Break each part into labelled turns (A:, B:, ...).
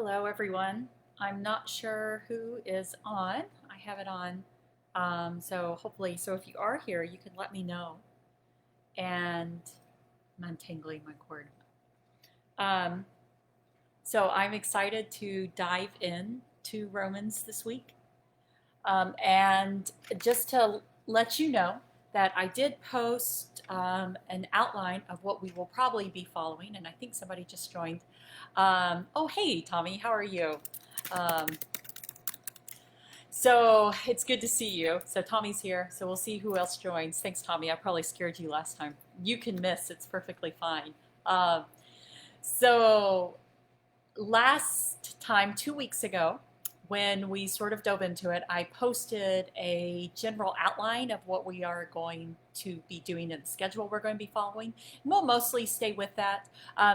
A: Hello, everyone. I'm not sure who is on. I have it on. So hopefully, so if you are here, you can let me know. And I'm untangling my cord. Um, so I'm excited to dive in to Romans this week. And just to let you know that I did post an outline of what we will probably be following, and I think somebody just joined. Oh, hey, Tommy, how are you? Um, so it's good to see you. So Tommy's here, so we'll see who else joins. Thanks, Tommy. I probably scared you last time. You can miss, it's perfectly fine. Um, so last time, 2 weeks ago, when we sort of dove into it, I posted a general outline of what we are going to be doing in the schedule we're going to be following. And we'll mostly stay with that.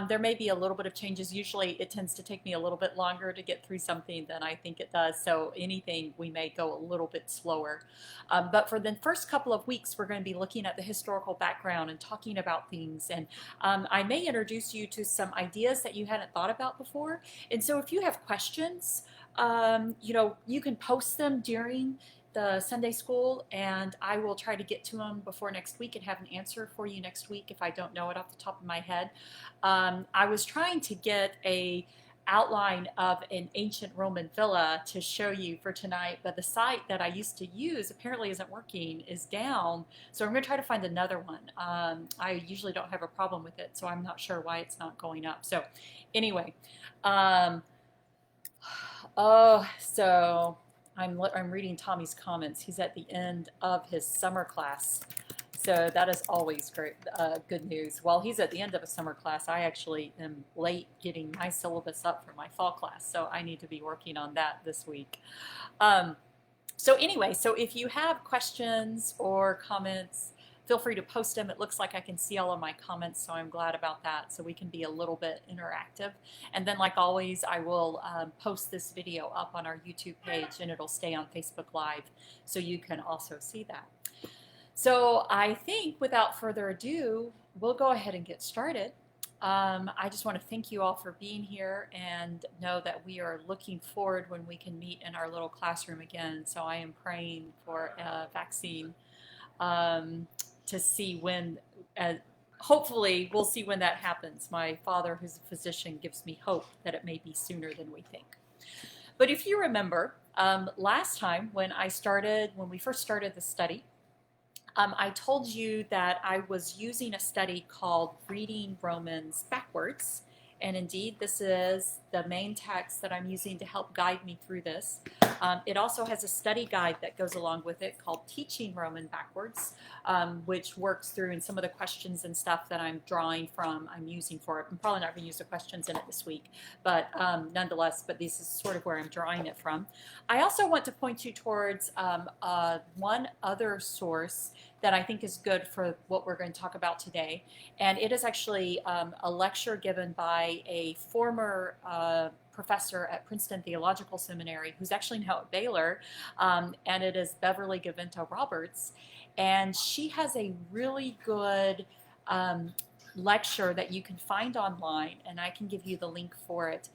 A: There may be a little bit of changes. Usually it tends to take me a little bit longer to get through something than I think it does. So anything, we may go a little bit slower. But for the first couple of weeks, we're going to be looking at the historical background and talking about things. And I may introduce you to some ideas that you hadn't thought about before. And so if you have questions, you can post them during the Sunday school, and I will try to get to them before next week and have an answer for you next week if I don't know it off the top of my head. I was trying to get a outline of an ancient Roman villa to show you for tonight, but the site that I used to use apparently isn't working, is down. So I'm going to try to find another one. I usually don't have a problem with it, so I'm not sure why it's not going up. So anyway, um, so I'm reading Tommy's comments. He's at the end of his summer class. So that is always great, good news. While he's at the end of a summer class, I actually am late getting my syllabus up for my fall class. So I need to be working on that this week. So anyway, so if you have questions or comments, feel free to post them. It looks like I can see all of my comments, so I'm glad about that, so we can be a little bit interactive. And then, like always, I will post this video up on our YouTube page, and it'll stay on Facebook Live, so you can also see that. So I think without further ado, we'll go ahead and get started. I just want to thank you all for being here and know that we are looking forward when we can meet in our little classroom again. So I am praying for a vaccine to see when, hopefully we'll see when that happens. My father, who's a physician, gives me hope that it may be sooner than we think. But if you remember, last time when we first started the study, I told you that I was using a study called Reading Romans Backwards. And indeed, this is the main text that I'm using to help guide me through this. It also has a study guide that goes along with it called Teaching Roman Backwards, which works through and some of the questions and stuff that I'm drawing from, I'm using for it. I'm probably not going to use the questions in it this week, but nonetheless, but this is sort of where I'm drawing it from. I also want to point you towards one other source that I think is good for what we're going to talk about today. And it is actually a lecture given by a former professor at Princeton Theological Seminary, who's actually now at Baylor, and it is Beverly Gaventa Roberts. And she has a really good lecture that you can find online, and I can give you the link for it,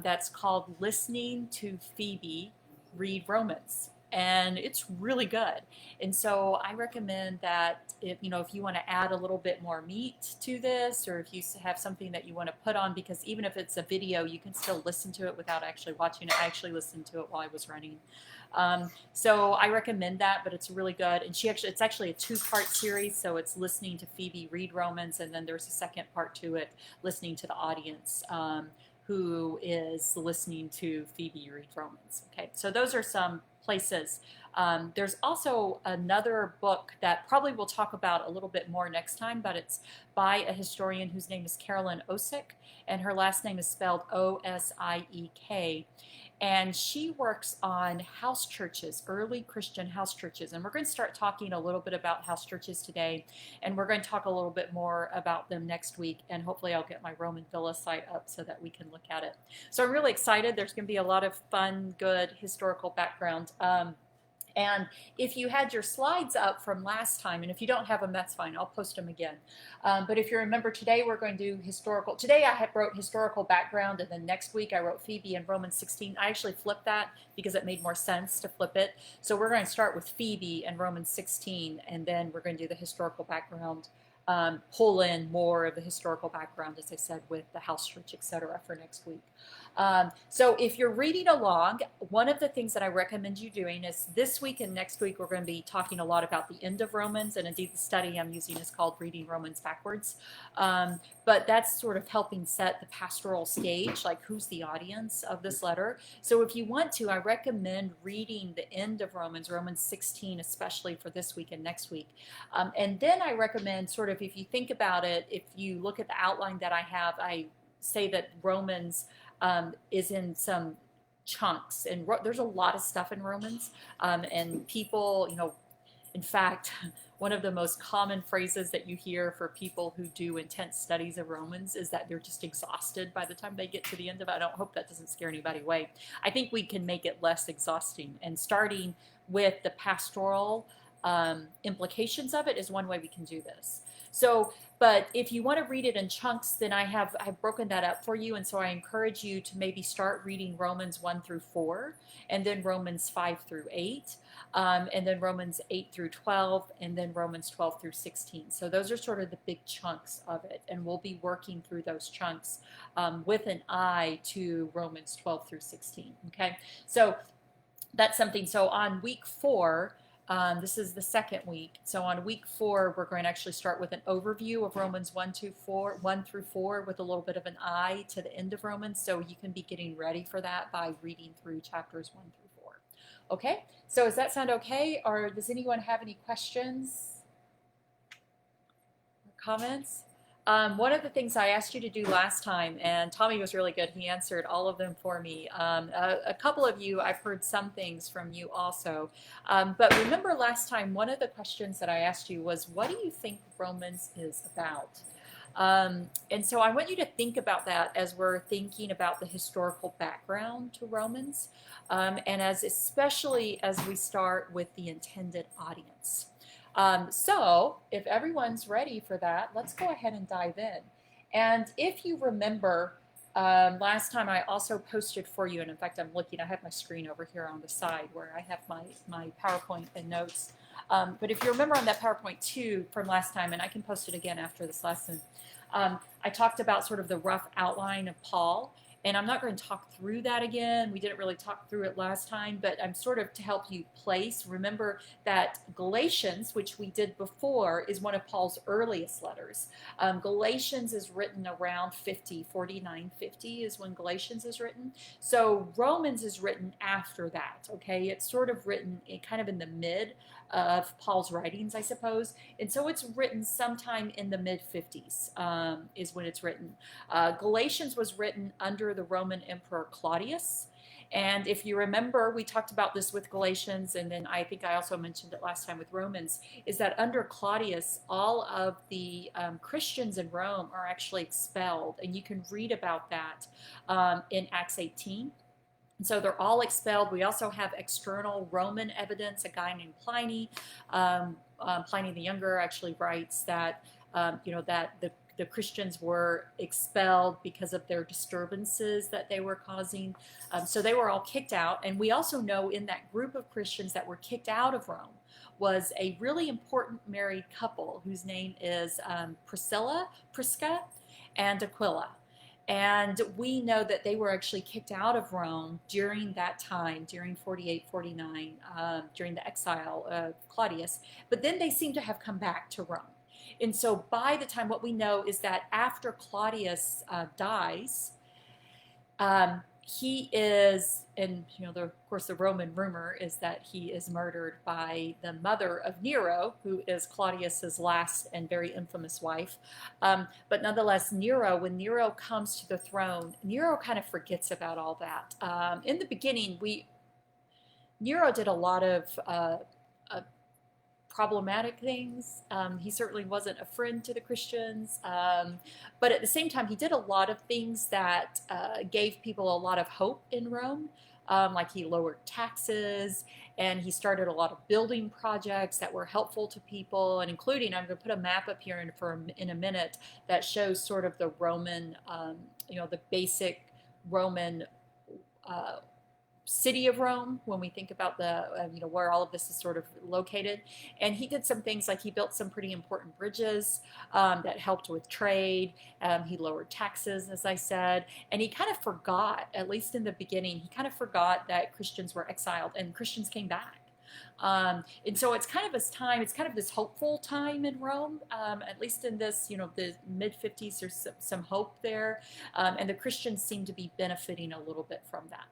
A: that's called Listening to Phoebe Read Romans. And it's really good. And so I recommend that if you want to add a little bit more meat to this, or if you have something that you want to put on, because even if it's a video, you can still listen to it without actually watching it. I actually listened to it while I was running. So I recommend that, but it's really good. And it's actually a two-part series. So it's listening to Phoebe read Romans, and then there's a second part to it, listening to the audience, who is listening to Phoebe read Romans. Okay, so those are some places. There's also another book that probably we'll talk about a little bit more next time, but it's by a historian whose name is Carolyn Osick, and her last name is spelled O-S-I-E-K. And she works on house churches, early Christian house churches. And we're going to start talking a little bit about house churches today. And we're going to talk a little bit more about them next week. And hopefully I'll get my Roman Villa site up so that we can look at it. So I'm really excited. There's going to be a lot of fun, good historical background. And if you had your slides up from last time, and if you don't have them, that's fine. I'll post them again. But if you remember, today we're going to do historical. Today I wrote historical background, and then next week I wrote Phoebe and Romans 16. I actually flipped that because it made more sense to flip it. So we're going to start with Phoebe and Romans 16, and then we're going to do the historical background. Pull in more of the historical background, as I said, with the house church, etc., for next week. So if you're reading along, one of the things that I recommend you doing is this week and next week, we're going to be talking a lot about the end of Romans, and indeed the study I'm using is called Reading Romans Backwards. But that's sort of helping set the pastoral stage, like who's the audience of this letter. So if you want to, I recommend reading the end of Romans, Romans 16, especially for this week and next week. And then I recommend sort of, if you think about it, if you look at the outline that I have, I say that Romans is in some chunks, and there's a lot of stuff in Romans, and people, in fact, one of the most common phrases that you hear for people who do intense studies of Romans is that they're just exhausted by the time they get to the end of it. I don't hope that doesn't scare anybody away. I think we can make it less exhausting, and starting with the pastoral implications of it is one way we can do this. So, but if you want to read it in chunks, then I've broken that up for you, and so I encourage you to maybe start reading Romans 1 through 4, and then Romans 5 through 8, and then Romans 8 through 12, and then Romans 12 through 16. So those are sort of the big chunks of it, and we'll be working through those chunks with an eye to Romans 12 through 16. Okay, so that's something. So on week 4, this is the second week. So on week 4, we're going to actually start with an overview of Romans 1 through 4 with a little bit of an eye to the end of Romans. So you can be getting ready for that by reading through chapters 1 through 4. Okay, so does that sound okay? Or does anyone have any questions or comments? One of the things I asked you to do last time, and Tommy was really good, he answered all of them for me. A couple of you, I've heard some things from you also. But remember last time, one of the questions that I asked you was, what do you think Romans is about? And so I want you to think about that as we're thinking about the historical background to Romans, and especially as we start with the intended audience. So if everyone's ready for that, let's go ahead and dive in. And if you remember, last time I also posted for you, and in fact I'm looking, I have my screen over here on the side where I have my PowerPoint and notes. But if you remember on that PowerPoint too from last time, and I can post it again after this lesson, I talked about sort of the rough outline of Paul. And I'm not going to talk through that again. We didn't really talk through it last time, but I'm sort of to help you place. Remember that Galatians, which we did before, is one of Paul's earliest letters. Galatians is written around 49, 50 is when Galatians is written. So Romans is written after that, okay? It's sort of written kind of in the mid of Paul's writings, I suppose. And so it's written sometime in the mid-50s is when it's written. Galatians was written under the Roman Emperor Claudius. And if you remember, we talked about this with Galatians, and then I think I also mentioned it last time with Romans, is that under Claudius, all of the Christians in Rome are actually expelled. And you can read about that in Acts 18. So they're all expelled. We also have external Roman evidence. A guy named Pliny, Pliny the Younger, actually writes that that the Christians were expelled because of their disturbances that they were causing. So they were all kicked out. And we also know in that group of Christians that were kicked out of Rome was a really important married couple whose name is Priscilla, and Aquila. And we know that they were actually kicked out of Rome during that time, during 48, 49, during the exile of Claudius. But then they seem to have come back to Rome. And so by the time, what we know is that after Claudius dies, he is, and of course the Roman rumor is that he is murdered by the mother of Nero, who is Claudius's last and very infamous wife. But nonetheless, Nero, when Nero comes to the throne, Nero kind of forgets about all that. In the beginning, Nero did a lot of problematic things. He certainly wasn't a friend to the Christians, but at the same time, he did a lot of things that gave people a lot of hope in Rome. like he lowered taxes, and he started a lot of building projects that were helpful to people, and including, I'm going to put a map up here in a minute that shows sort of the Roman, the basic Roman uh, city of Rome when we think about the where all of this is sort of located. And he did some things like he built some pretty important bridges that helped with trade. He lowered taxes, as I said, and he kind of forgot, at least in the beginning, he kind of forgot that Christians were exiled and Christians came back. And so it's kind of this time, it's kind of this hopeful time in Rome, at least in this, the mid 50s, there's some hope there. And the Christians seem to be benefiting a little bit from that.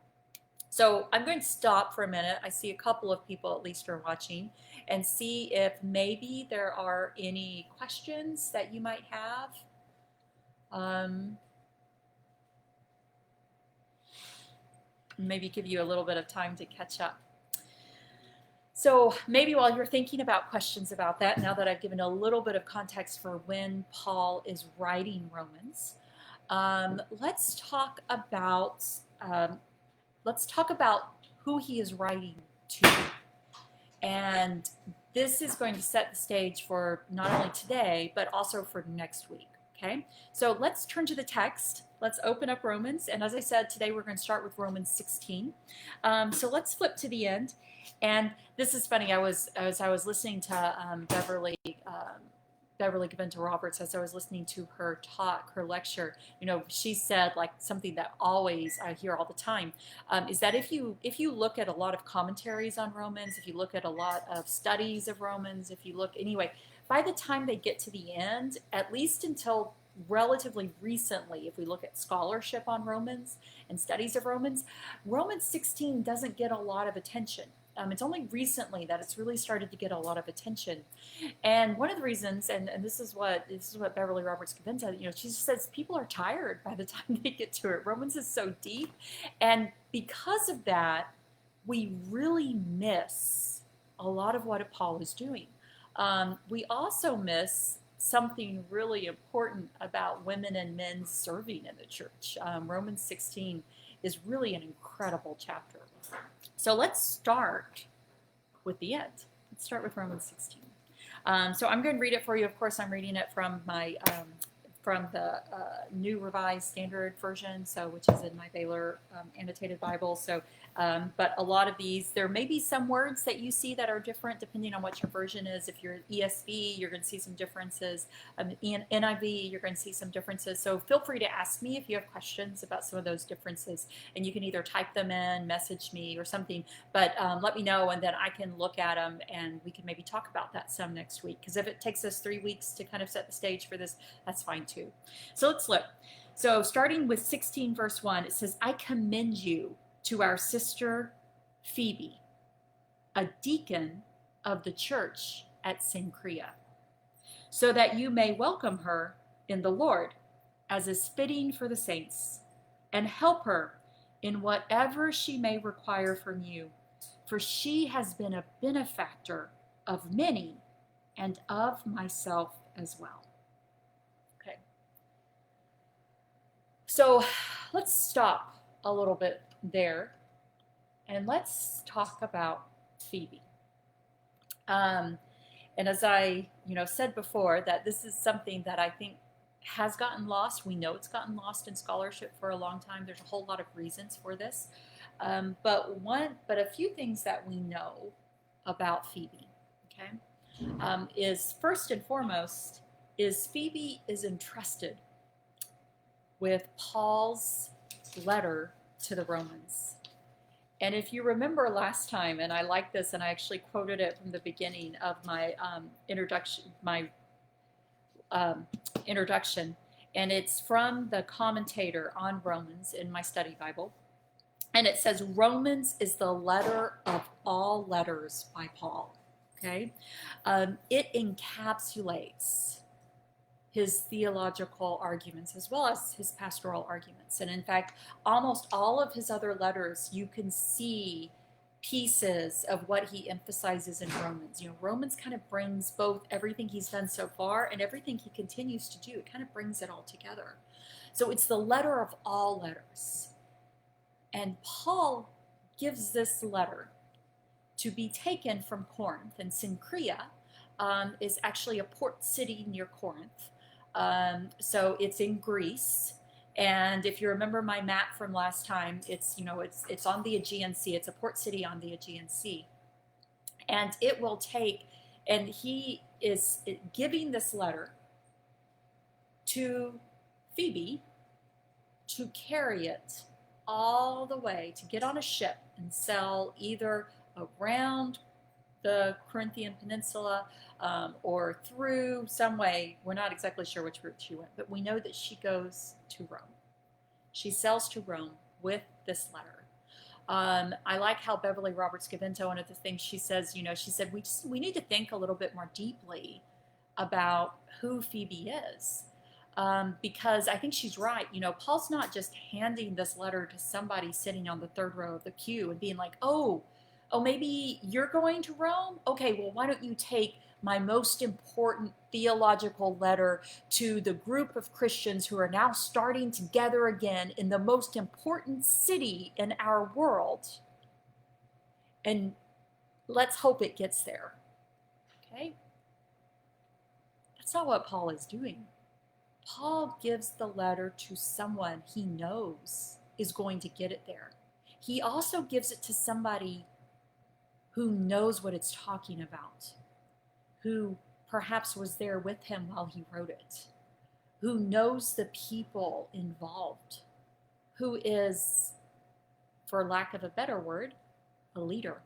A: So I'm going to stop for a minute. I see a couple of people at least are watching, and see if maybe there are any questions that you might have. Maybe give you a little bit of time to catch up. So maybe while you're thinking about questions about that, now that I've given a little bit of context for when Paul is writing Romans, let's talk about who he is writing to. And this is going to set the stage for not only today, but also for next week. Okay, so let's turn to the text. Let's open up Romans. And as I said, today we're going to start with Romans 16. So let's flip to the end. And this is funny. I was listening to Beverly Gaventa Roberts, as I was listening to her talk, her lecture, she said, like, something that always I hear all the time, is that if you look at a lot of commentaries on Romans, if you look at a lot of studies of Romans, anyway, by the time they get to the end, at least until relatively recently, if we look at scholarship on Romans and studies of Romans 16 doesn't get a lot of attention. It's only recently that it's really started to get a lot of attention. And one of the reasons, and this is what Beverly Roberts Gavin said, she just says people are tired by the time they get to it. Romans is so deep. And because of that, we really miss a lot of what Paul is doing. We also miss something really important about women and men serving in the church. Romans 16 is really an incredible chapter. So let's start with the end. Let's start with Romans 16. So I'm going to read it for you. Of course, I'm reading it from my from the New Revised Standard Version, which is in my Baylor annotated Bible. So, but a lot of these, there may be some words that you see that are different depending on what your version is. If you're ESV, you're going to see some differences. NIV, you're going to see some differences. So feel free to ask me if you have questions about some of those differences, and you can either type them in, message me, or something. But let me know, and then I can look at them, and we can maybe talk about that some next week. Because if it takes us 3 weeks to kind of set the stage for this, that's fine too. So let's look. So starting with 16 verse 1, it says, I commend you to our sister Phoebe, a deacon of the church at Cenchrea, so that you may welcome her in the Lord, as is fitting for the saints, and help her in whatever she may require from you, for she has been a benefactor of many and of myself as well. Okay. So let's stop a little bit there, and let's talk about Phoebe. And as I said before, that this is something that I think has gotten lost. We know it's gotten lost in scholarship for a long time. There's a whole lot of reasons for this, but a few things that we know about Phoebe, okay, is first and foremost is Phoebe is entrusted with Paul's letter to the Romans. And if you remember last time, and I like this, and I actually quoted it from the beginning of my introduction, and it's from the commentator on Romans in my study Bible. And it says, Romans is the letter of all letters by Paul. Okay? It encapsulates his theological arguments as well as his pastoral arguments. And in fact, almost all of his other letters, you can see pieces of what he emphasizes in Romans. Romans kind of brings both everything he's done so far and everything he continues to do. It kind of brings it all together. So it's the letter of all letters. And Paul gives this letter to be taken from Corinth. And Cenchrea is actually a port city near Corinth. So it's in Greece. And if you remember my map from last time, it's on the Aegean Sea. It's a port city on the Aegean Sea. And it will take, and he is giving this letter to Phoebe to carry it all the way, to get on a ship and sail either around the Corinthian peninsula or through some way. We're not exactly sure which route she went, but we know that she goes to Rome. She sails to Rome with this letter. I like how Beverly Roberts-Gavento, one of the things she says, she said, we need to think a little bit more deeply about who Phoebe is. Because I think she's right. Paul's not just handing this letter to somebody sitting on the third row of the queue and being like, oh, maybe you're going to Rome? Okay, well, why don't you take my most important theological letter to the group of Christians who are now starting to gather again in the most important city in our world, and let's hope it gets there. Okay? That's not what Paul is doing. Paul gives the letter to someone he knows is going to get it there. He also gives it to somebody who knows what it's talking about, who perhaps was there with him while he wrote it, who knows the people involved, who is, for lack of a better word, a leader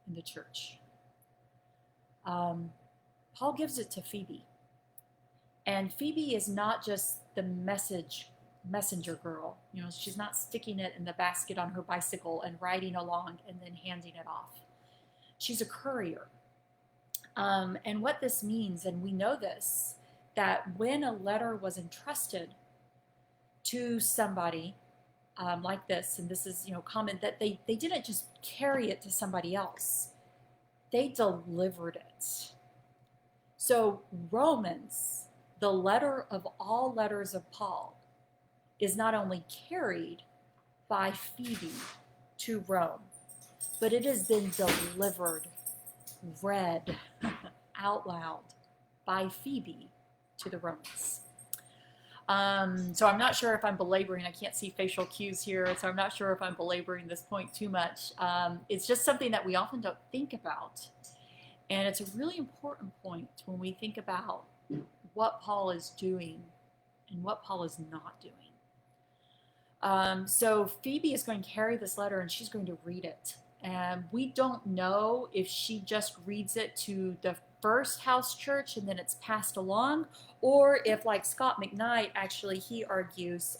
A: in the church. Paul gives it to Phoebe. And Phoebe is not just the messenger girl. She's not sticking it in the basket on her bicycle and riding along and then handing it off. She's a courier. And what this means, and we know this, that when a letter was entrusted to somebody like this, and this is common, that they didn't just carry it to somebody else. They delivered it. So Romans, the letter of all letters of Paul, is not only carried by Phoebe to Rome, but it has been delivered, read out loud by Phoebe to the Romans. So I'm not sure if I'm belaboring. I can't see facial cues here, so I'm not sure if I'm belaboring this point too much. It's just something that we often don't think about. And it's a really important point when we think about what Paul is doing and what Paul is not doing. So Phoebe is going to carry this letter and she's going to read it. And we don't know if she just reads it to the first house church and then it's passed along, or if, like Scott McKnight, actually, he argues,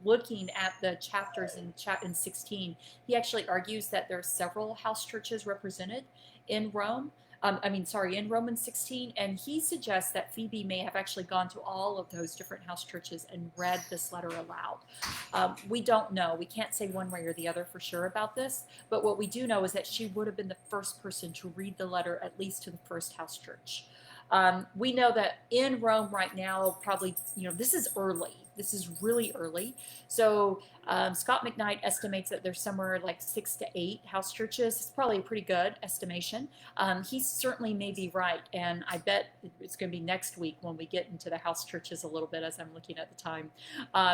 A: looking at the chapters in 16, he actually argues that there are several house churches represented in Rome. In Romans 16, and he suggests that Phoebe may have actually gone to all of those different house churches and read this letter aloud. We don't know. We can't say one way or the other for sure about this, but what we do know is that she would have been the first person to read the letter, at least to the first house church. We know that in Rome right now, probably, this is early. This is really early. So Scott McKnight estimates that there's somewhere like 6 to 8 house churches. It's probably a pretty good estimation. He certainly may be right. And I bet it's going to be next week when we get into the house churches a little bit as I'm looking at the time.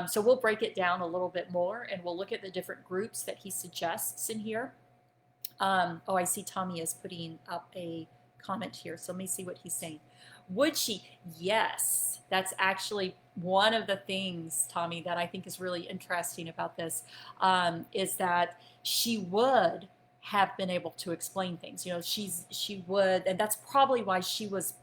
A: So we'll break it down a little bit more and we'll look at the different groups that he suggests in here. I see Tommy is putting up a comment here. So let me see what he's saying. Would she? Yes, that's actually one of the things, Tommy, that I think is really interesting about this, is that she would have been able to explain things. She would, and that's probably why she was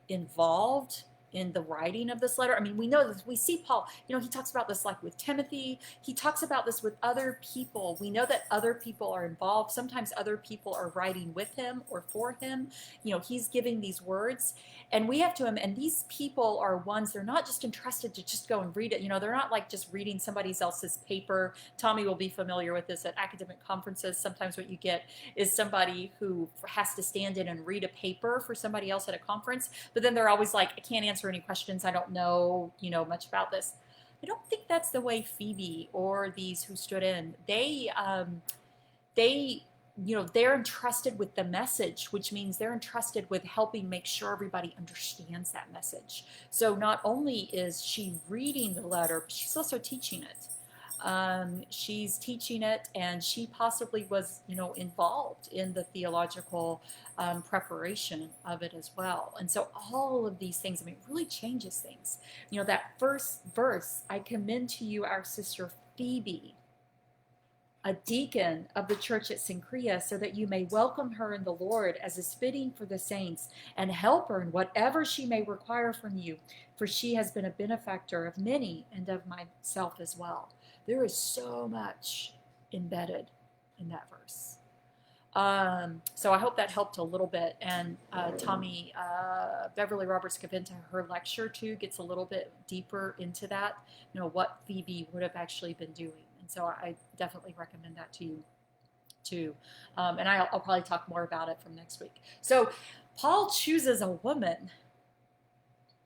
A: involved in the writing of this letter. I mean, we know this. We see Paul, he talks about this like with Timothy. He talks about this with other people. We know that other people are involved. Sometimes other people are writing with him or for him. He's giving these words. And we have to, and these people are ones, they're not just entrusted to just go and read it. They're not like just reading somebody else's paper. Tommy will be familiar with this at academic conferences. Sometimes what you get is somebody who has to stand in and read a paper for somebody else at a conference. But then they're always like, I can't answer any questions. I don't know, much about this. I don't think that's the way Phoebe or these who stood in. They they're entrusted with the message, which means they're entrusted with helping make sure everybody understands that message. So not only is she reading the letter, but she's also teaching it. She's teaching it, and she possibly was, involved in the theological preparation of it as well. And so all of these things, it really changes things. That first verse, I commend to you our sister Phoebe, a deacon of the church at Cenchrea, so that you may welcome her in the Lord as is fitting for the saints, and help her in whatever she may require from you, for she has been a benefactor of many and of myself as well. There is so much embedded in that verse. So I hope that helped a little bit. And Tommy, Beverly Roberts-Caventa, her lecture too gets a little bit deeper into that, what Phoebe would have actually been doing. And so I definitely recommend that to you too. And I'll probably talk more about it from next week. So Paul chooses a woman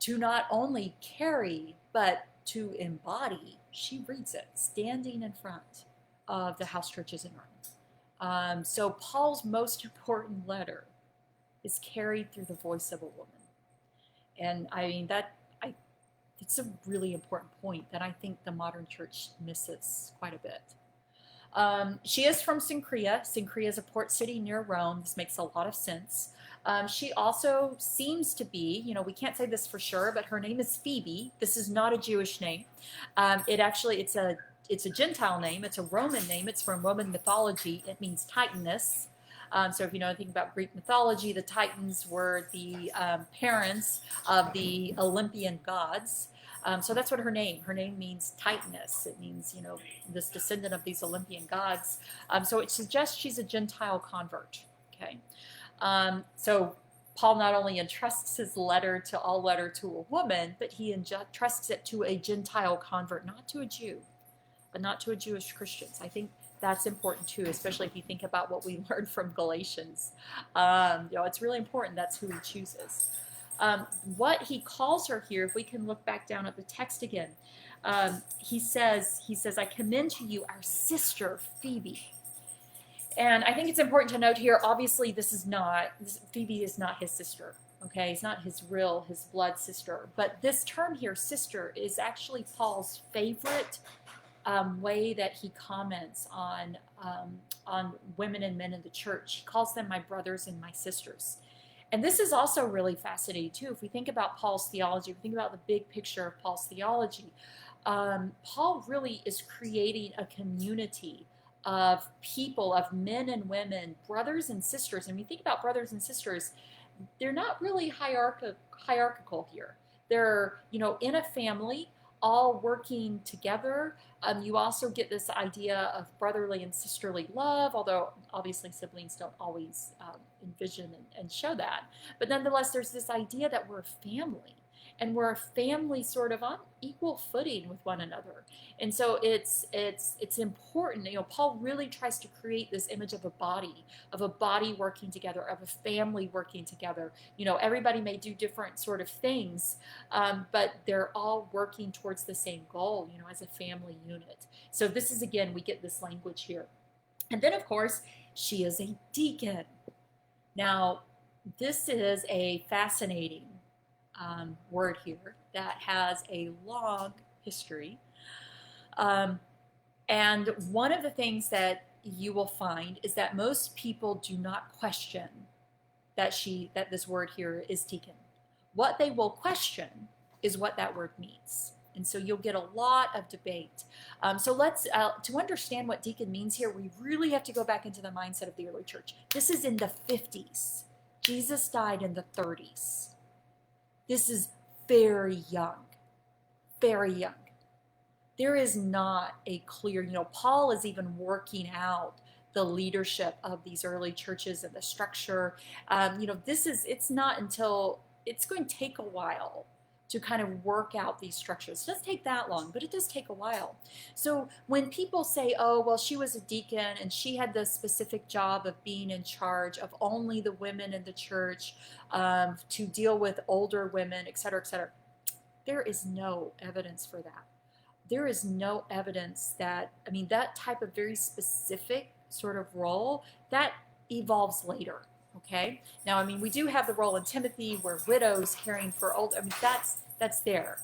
A: to not only carry, but to embody. She reads it standing in front of the house churches in Rome. So Paul's most important letter is carried through the voice of a woman. And I mean, it's a really important point that I think the modern church misses quite a bit. She is from Cenchrea. Cenchrea is a port city near Rome. This makes a lot of sense. She also seems to be, we can't say this for sure, but her name is Phoebe. This is not a Jewish name. It's a Gentile name. It's a Roman name. It's from Roman mythology. It means Titaness. So if you know anything about Greek mythology, the Titans were the parents of the Olympian gods. So that's what her name means Titaness. It means, this descendant of these Olympian gods. So it suggests she's a Gentile convert. Okay. So Paul not only entrusts his letter to a woman, but he entrusts it to a Gentile convert, not to a Jew, but not to a Jewish Christians. I think that's important too, especially if you think about what we learned from Galatians. It's really important. That's who he chooses. What he calls her here, if we can look back down at the text again, he says, I commend to you our sister Phoebe. And I think it's important to note here, obviously Phoebe is not his sister. Okay, it's not his blood sister. But this term here, sister, is actually Paul's favorite way that he comments on women and men in the church. He calls them my brothers and my sisters. And this is also really fascinating too. If we think about Paul's theology, if we think about the big picture of Paul's theology, Paul really is creating a community of people, of men and women, brothers and sisters. And we think about brothers and sisters, they're not really hierarchical here. They're, in a family, all working together. You also get this idea of brotherly and sisterly love, although obviously siblings don't always envision and show that. But nonetheless, there's this idea that we're a family. And we're a family sort of on equal footing with one another. And so it's important. Paul really tries to create this image of a body working together, of a family working together. Everybody may do different sort of things, but they're all working towards the same goal, as a family unit. So this is, again, we get this language here. And then, of course, she is a deacon. Now, this is a fascinating word here that has a long history. And one of the things that you will find is that most people do not question that this word here is deacon. What they will question is what that word means. And so you'll get a lot of debate. So let's, to understand what deacon means here, we really have to go back into the mindset of the early church. This is in the 50s. Jesus died in the 30s. This is very young, very young. There is not a clear, Paul is even working out the leadership of these early churches and the structure. It's not until, it's going to take a while to kind of work out these structures. It doesn't take that long, but it does take a while. So when people say, oh, well, she was a deacon and she had the specific job of being in charge of only the women in the church, to deal with older women, et cetera, there is no evidence for that. there is no evidence that, I mean, that type of very specific sort of role, that evolves later. Okay. Now, I mean, we do have the role in Timothy where widows caring for old, I mean, that's there.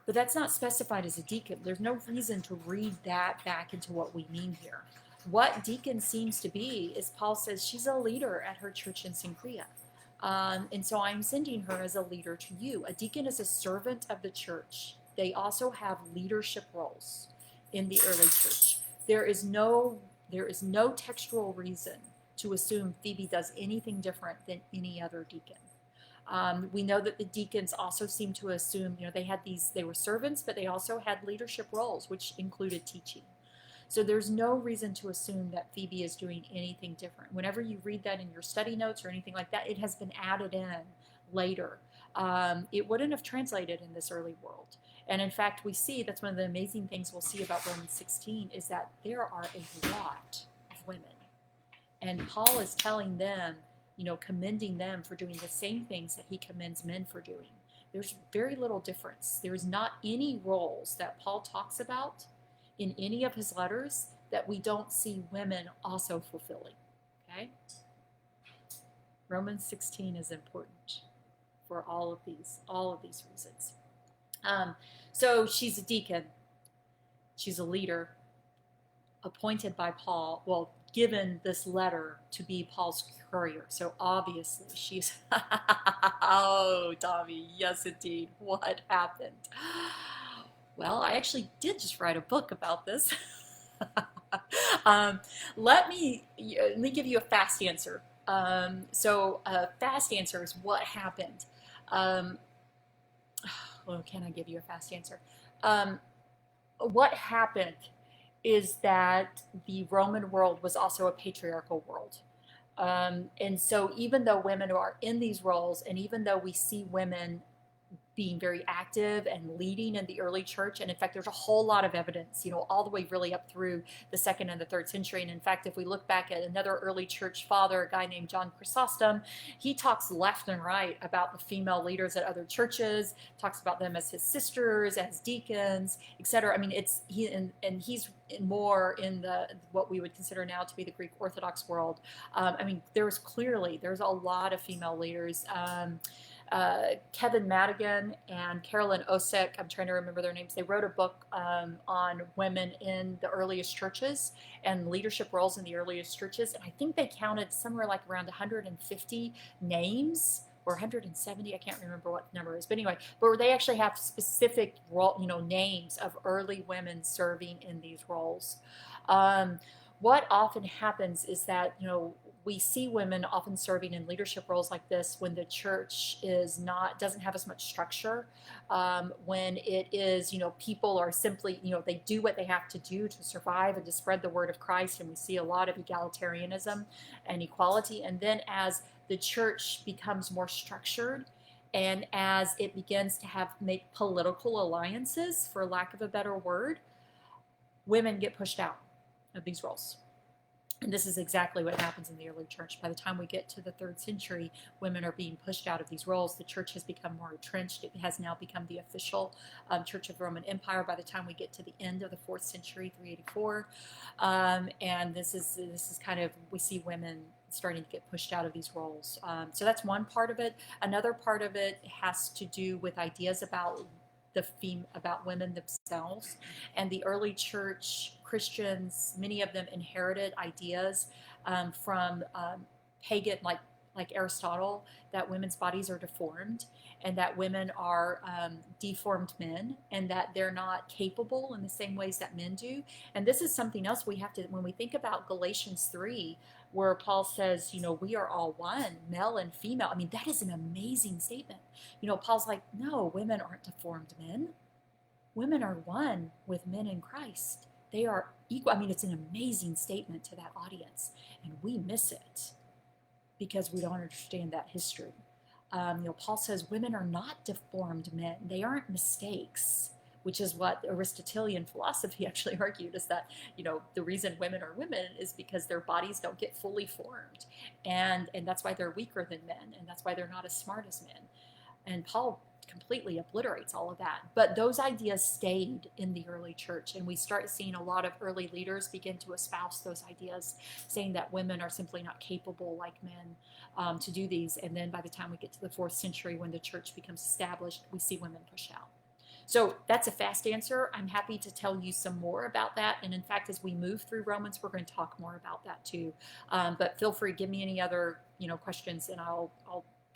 A: But that's not specified as a deacon. There's no reason to read that back into what we mean here. What deacon seems to be is Paul says she's a leader at her church in Synchrea. And so I'm sending her as a leader to you. A deacon is a servant of the church. They also have leadership roles in the early church. There is no textual reason to assume Phoebe does anything different than any other deacon. We know that the deacons also seem to assume, they were servants, but they also had leadership roles, which included teaching. So there's no reason to assume that Phoebe is doing anything different. Whenever you read that in your study notes or anything like that, it has been added in later. It wouldn't have translated in this early world. And in fact, we see, that's one of the amazing things we'll see about Romans 16, is that there are a lot of women. And Paul is telling them, commending them for doing the same things that he commends men for doing. There's very little difference. There's not any roles that Paul talks about in any of his letters that we don't see women also fulfilling. Okay? Romans 16 is important for all of these reasons. So she's a deacon. She's a leader appointed by Paul, given this letter to be Paul's courier. So obviously she's, oh, Tommy, yes, indeed. What happened? Well, I actually did just write a book about this. Let me give you a fast answer. So a fast answer is what happened. Can I give you a fast answer? What happened is that the Roman world was also a patriarchal world. And so even though women are in these roles, and even though we see women being very active and leading in the early church, and in fact, there's a whole lot of evidence, all the way really up through the 2nd and the 3rd century. And in fact, if we look back at another early church father, a guy named John Chrysostom, he talks left and right about the female leaders at other churches, talks about them as his sisters, as deacons, etc. I mean, he's more in what we would consider now to be the Greek Orthodox world. I mean, there's a lot of female leaders. Kevin Madigan and Carolyn Osek, I'm trying to remember their names, they wrote a book on women in the earliest churches and leadership roles in the earliest churches. And I think they counted somewhere like around 150 names or 170, I can't remember what the number is. But anyway, but they actually have specific names of early women serving in these roles. What often happens is that, we see women often serving in leadership roles like this when the church doesn't have as much structure, when it is, people are simply, they do what they have to do to survive and to spread the word of Christ. And we see a lot of egalitarianism and equality. And then as the church becomes more structured, and as it begins to make political alliances, for lack of a better word, women get pushed out of these roles. And this is exactly what happens in the early church. By the time we get to the 3rd century, women are being pushed out of these roles. The church has become more entrenched. It has now become the official church of the Roman Empire by the time we get to the end of the 4th century, 384. And this is kind of, we see women starting to get pushed out of these roles. So that's one part of it. Another part of it has to do with ideas about women themselves. And the early church Christians, many of them inherited ideas from pagan, like Aristotle, that women's bodies are deformed and that women are deformed men and that they're not capable in the same ways that men do. And this is something else we have to, when we think about Galatians 3, where Paul says, we are all one, male and female. I mean, that is an amazing statement. Paul's like, no, women aren't deformed men. Women are one with men in Christ. They are equal. I mean, it's an amazing statement to that audience, and we miss it because we don't understand that history. Paul says women are not deformed men. They aren't mistakes, which is what Aristotelian philosophy actually argued, is that, the reason women are women is because their bodies don't get fully formed. And that's why they're weaker than men, and that's why they're not as smart as men. And Paul completely obliterates all of that. But those ideas stayed in the early church, and we start seeing a lot of early leaders begin to espouse those ideas, saying that women are simply not capable like men to do these. And then by the time we get to the 4th century, when the church becomes established, we see women push out. So that's a fast answer. I'm happy to tell you some more about that. And in fact, as we move through Romans, we're going to talk more about that too. But feel free, give me any other questions, and I'll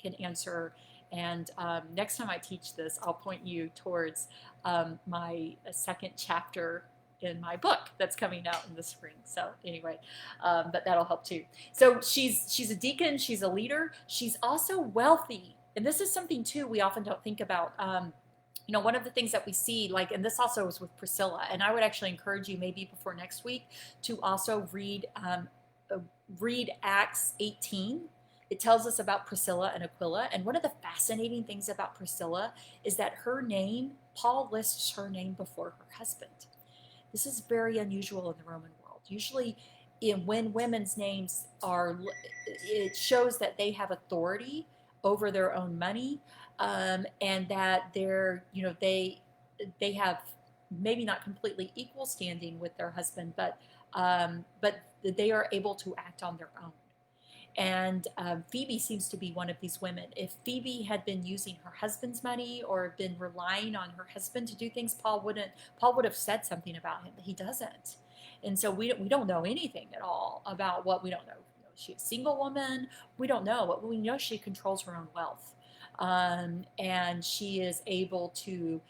A: can answer. And next time I teach this, I'll point you towards my second chapter in my book that's coming out in the spring. So anyway, but that'll help too. So she's a deacon. She's a leader. She's also wealthy. And this is something too we often don't think about. One of the things that we see, and this also was with Priscilla, and I would actually encourage you maybe before next week to also read Acts 18. It tells us about Priscilla and Aquila, and one of the fascinating things about Priscilla is that her name, Paul lists her name before her husband. This is very unusual in the Roman world. Usually, when women's names it shows that they have authority over their own money. And that they have maybe not completely equal standing with their husband, but they are able to act on their own. And Phoebe seems to be one of these women. If Phoebe had been using her husband's money or been relying on her husband to do things, Paul would have said something about him, but he doesn't. And so we don't know anything at all about what we don't know. Is she a single woman? We don't know. What we know, she controls her own wealth. And she is able to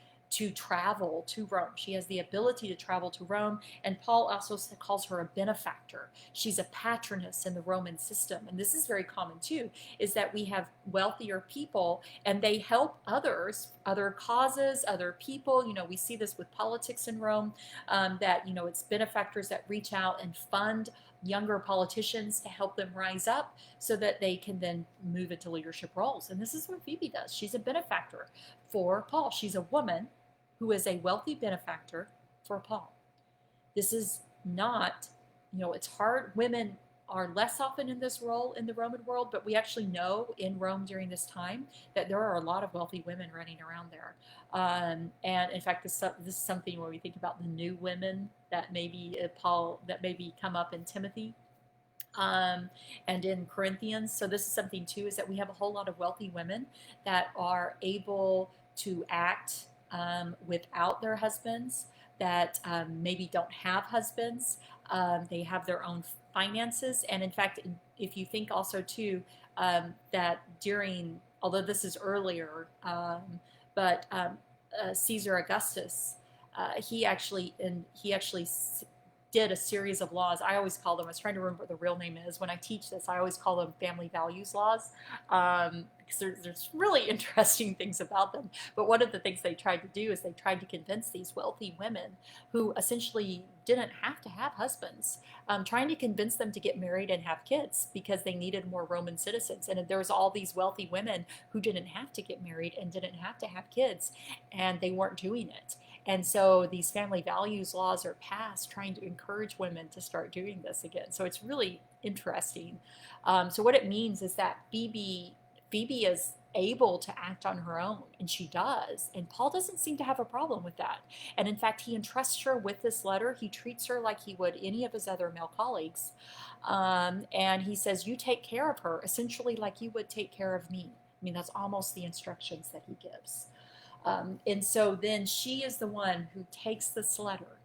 A: travel to Rome. She has the ability to travel to Rome, and Paul also calls her a benefactor. She's a patroness in the Roman system, and this is very common too, is that we have wealthier people, and they help others, other causes, other people. We see this with politics in Rome, that, it's benefactors that reach out and fund younger politicians to help them rise up so that they can then move into leadership roles. And this is what Phoebe does. She's a benefactor for Paul. She's a woman who is a wealthy benefactor for Paul. This is not, it's hard. Women are less often in this role in the Roman world, but we actually know in Rome during this time that there are a lot of wealthy women running around there. And in fact, this is something where we think about the new women that maybe come up in Timothy and in Corinthians. So this is something too, is that we have a whole lot of wealthy women that are able to act without their husbands, that maybe don't have husbands. They have their own finances. And in fact, if you think also too, that although this is earlier, but Caesar Augustus, he actually did a series of laws. I always call them, I was trying to remember what the real name is. When I teach this, I always call them family values laws, because there's really interesting things about them. But one of the things they tried to do is they tried to convince these wealthy women who essentially didn't have to have husbands, trying to convince them to get married and have kids because they needed more Roman citizens. And there was all these wealthy women who didn't have to get married and didn't have to have kids, and they weren't doing it. And so these family values laws are passed trying to encourage women to start doing this again. So it's really interesting. So what it means is that Phoebe is able to act on her own, and she does. And Paul doesn't seem to have a problem with that. And in fact, he entrusts her with this letter. He treats her like he would any of his other male colleagues. And he says, you take care of her, essentially like you would take care of me. I mean, that's almost the instructions that he gives. And so then she is the one who takes this letter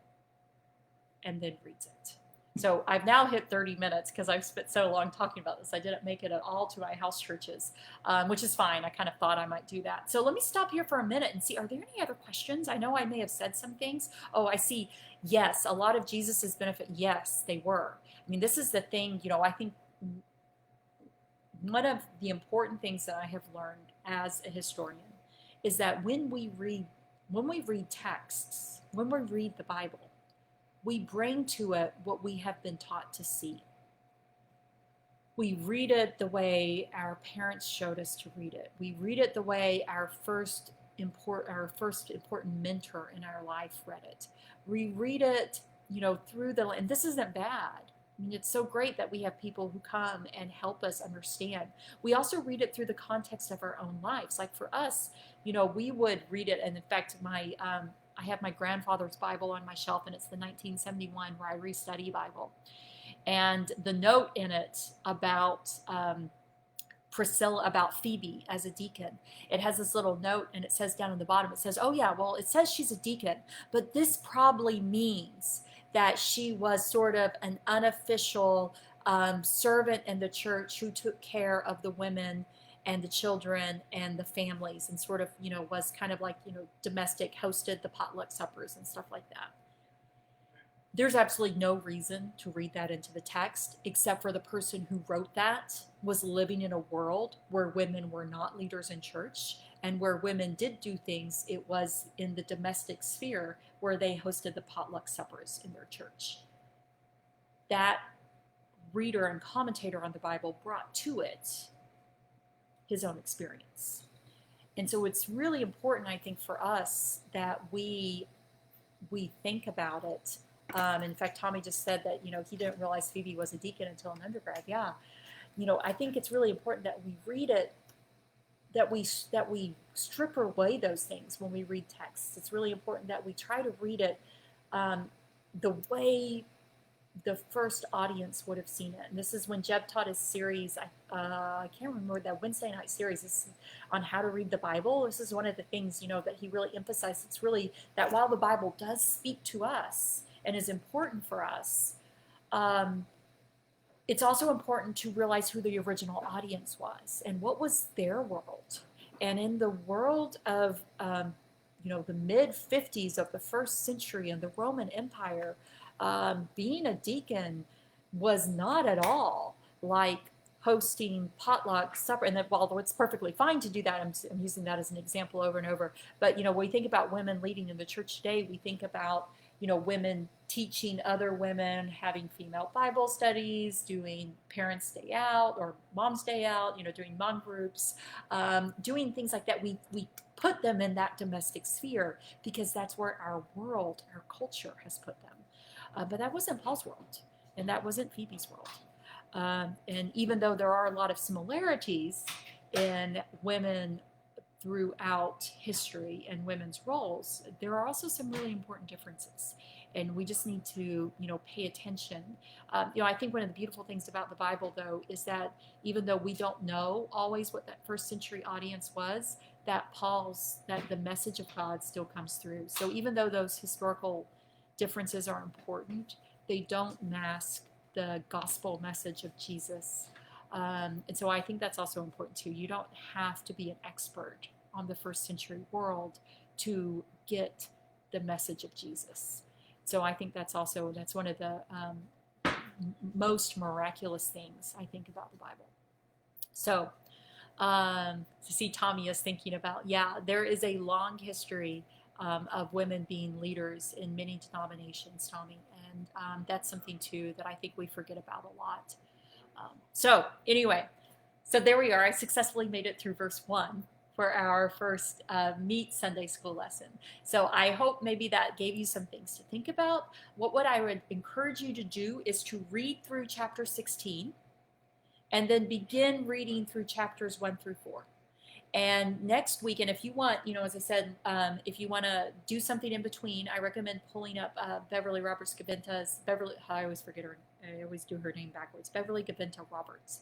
A: and then reads it. So I've now hit 30 minutes because I've spent so long talking about this. I didn't make it at all to my house churches, which is fine. I kind of thought I might do that. So let me stop here for a minute and see, are there any other questions? I know I may have said some things. Oh, I see. Yes, a lot of Jesus's benefit. Yes, they were. I mean, this is the thing, I think one of the important things that I have learned as a historian is that when we read texts, when we read the Bible, we bring to it what we have been taught to see. We read it the way our parents showed us to read it. We read it the way our first important mentor in our life read it. We read it, and this isn't bad. I mean, it's so great that we have people who come and help us understand. We also read it through the context of our own lives. Like for us, we would read it, and in fact, I have my grandfather's Bible on my shelf, and it's the 1971 where I restudy Bible, and the note in it about Priscilla, about Phoebe as a deacon. It has this little note, and it says down in the bottom, it says, oh yeah, well, it says she's a deacon, but this probably means that she was sort of an unofficial servant in the church who took care of the women and the children and the families, and sort of, was kind of like, domestic, hosted the potluck suppers and stuff like that. There's absolutely no reason to read that into the text, except for the person who wrote that was living in a world where women were not leaders in church, and where women did do things. It was in the domestic sphere where they hosted the potluck suppers in their church. That reader and commentator on the Bible brought to it his own experience. And so it's really important, I think, for us that we think about it. In fact, Tommy just said that, he didn't realize Phoebe was a deacon until an undergrad. Yeah. I think it's really important that we read it, that we strip away those things when we read texts. It's really important that we try to read it the way the first audience would have seen it. And this is when Jeb taught his series, I can't remember, that Wednesday night series is on how to read the Bible. This is one of the things, that he really emphasized. It's really that while the Bible does speak to us and is important for us, it's also important to realize who the original audience was and what was their world. And in the world of, the mid-50s of the first century in the Roman Empire, being a deacon was not at all like hosting potluck supper. And that while it's perfectly fine to do that, I'm using that as an example over and over. But, when we think about women leading in the church today, we think about, women teaching other women, having female Bible studies, doing Parents' Day Out or Mom's Day Out, doing mom groups, doing things like that. We put them in that domestic sphere because that's where our world, our culture has put them. But that wasn't Paul's world, and that wasn't Phoebe's world. And even though there are a lot of similarities in women throughout history and women's roles, there are also some really important differences. And we just need to, pay attention. I think one of the beautiful things about the Bible, though, is that even though we don't know always what that first century audience was, that the message of God still comes through. So even though those historical differences are important, they don't mask the gospel message of Jesus. And so I think that's also important too. You don't have to be an expert on the first century world to get the message of Jesus. So I think that's one of the most miraculous things I think about the Bible. So to see Tommy is thinking about, there is a long history of women being leaders in many denominations, Tommy. And that's something too that I think we forget about a lot. So there we are. I successfully made it through verse 1 for our first Meet Sunday School lesson. So I hope maybe that gave you some things to think about. What I would encourage you to do is to read through chapter 16 and then begin reading through chapters 1 through 4. And next week, and if you want, as I said, if you want to do something in between, I recommend pulling up Beverly Roberts Gaventa's, I always forget her, I always do her name backwards, Beverly Gaventa Roberts.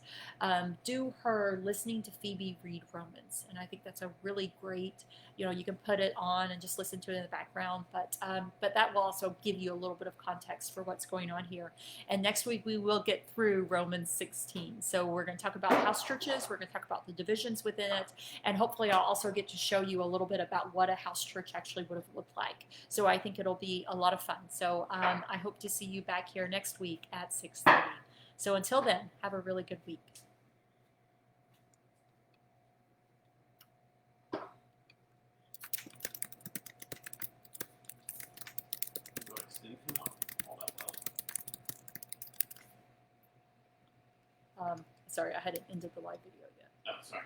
A: Do her listening to Phoebe read Romans. And I think that's a really great, you can put it on and just listen to it in the background, but that will also give you a little bit of context for what's going on here. And next week we will get through Romans 16. So we're going to talk about house churches, we're going to talk about the divisions within it, and hopefully I'll also get to show you a little bit about what a house church actually would have looked like. So I think it'll be a lot of fun. So I hope to see you back here next week at 6:30. So until then, have a really good week. Sorry, I hadn't ended the live video yet.
B: Oh, sorry.